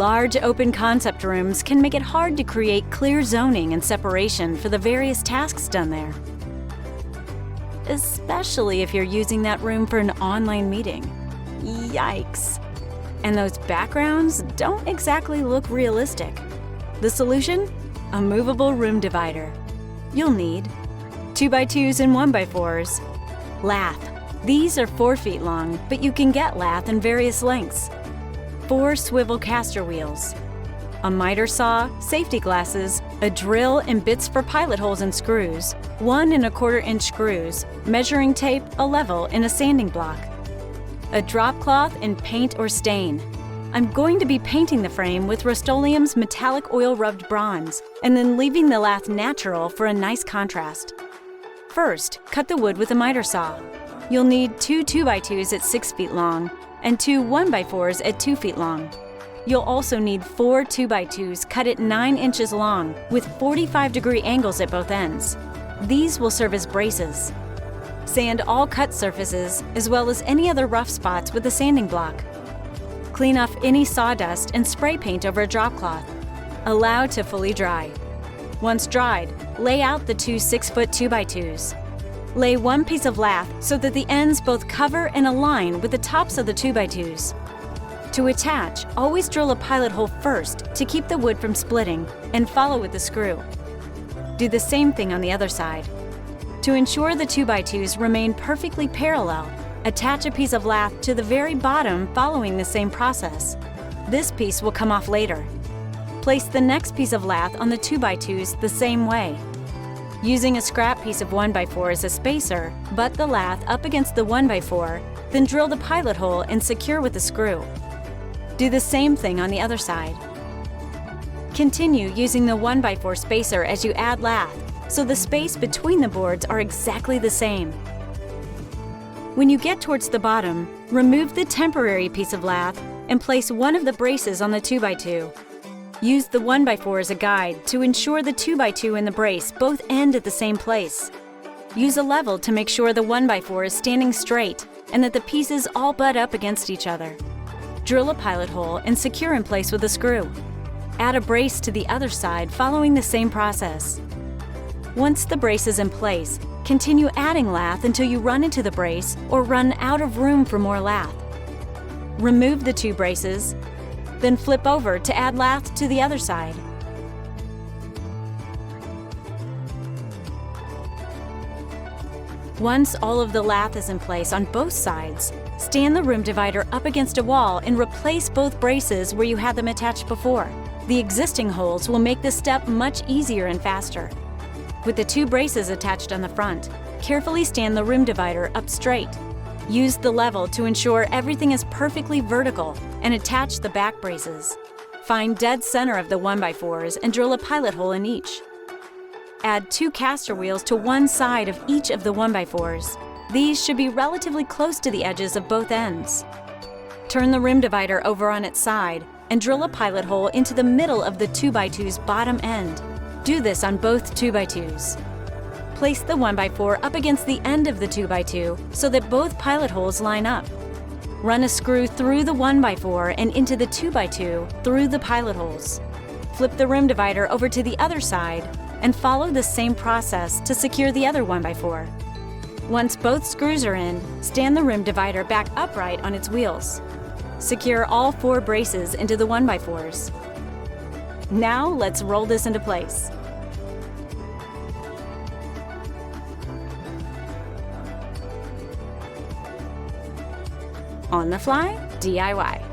Large open concept rooms can make it hard to create clear zoning and separation for the various tasks done there, especially if you're using that room for an online meeting. Yikes! And those backgrounds don't exactly look realistic. The solution? A movable room divider. You'll need 2x2s and 1x4s. Lath. These are 4 feet long, but you can get lath in various lengths. 4 swivel caster wheels, a miter saw, safety glasses, a drill and bits for pilot holes and screws, 1 1/4 inch screws, measuring tape, a level, and a sanding block. A drop cloth and paint or stain. I'm going to be painting the frame with Rust-Oleum's metallic oil-rubbed bronze and then leaving the lath natural for a nice contrast. First, cut the wood with a miter saw. You'll need 2 2x2s at 6 feet long and 2 1x4s at 2 feet long. You'll also need 4 2x2s cut at 9 inches long with 45-degree angles at both ends. These will serve as braces. Sand all cut surfaces as well as any other rough spots with a sanding block. Clean off any sawdust and spray paint over a drop cloth. Allow to fully dry. Once dried, lay out the 2 6-foot 2x2s. Lay 1 piece of lath so that the ends both cover and align with the tops of the 2x2s. To attach, always drill a pilot hole first to keep the wood from splitting and follow with the screw. Do the same thing on the other side. To ensure the 2x2s remain perfectly parallel, attach a piece of lath to the very bottom following the same process. This piece will come off later. Place the next piece of lath on the 2x2s the same way. Using a scrap piece of 1x4 as a spacer, butt the lath up against the 1x4, then drill the pilot hole and secure with a screw. Do the same thing on the other side. Continue using the 1x4 spacer as you add lath, so the space between the boards are exactly the same. When you get towards the bottom, remove the temporary piece of lath and place one of the braces on the 2x2. Use the 1x4 as a guide to ensure the 2x2 and the brace both end at the same place. Use a level to make sure the 1x4 is standing straight and that the pieces all butt up against each other. Drill a pilot hole and secure in place with a screw. Add a brace to the other side following the same process. Once the brace is in place, continue adding lath until you run into the brace or run out of room for more lath. Remove the 2 braces, then flip over to add lath to the other side. Once all of the lath is in place on both sides, stand the room divider up against a wall and replace both braces where you had them attached before. The existing holes will make this step much easier and faster. With the 2 braces attached on the front, carefully stand the room divider up straight. Use the level to ensure everything is perfectly vertical and attach the back braces. Find dead center of the 1x4s and drill a pilot hole in each. Add 2 caster wheels to one side of each of the 1x4s. These should be relatively close to the edges of both ends. Turn the room divider over on its side and drill a pilot hole into the middle of the 2x2's bottom end. Do this on both 2x2s. Place the 1x4 up against the end of the 2x2 so that both pilot holes line up. Run a screw through the 1x4 and into the 2x2 through the pilot holes. Flip the room divider over to the other side and follow the same process to secure the other 1x4. Once both screws are in, stand the room divider back upright on its wheels. Secure all 4 braces into the 1x4s. Now let's roll this into place. On the fly, DIY.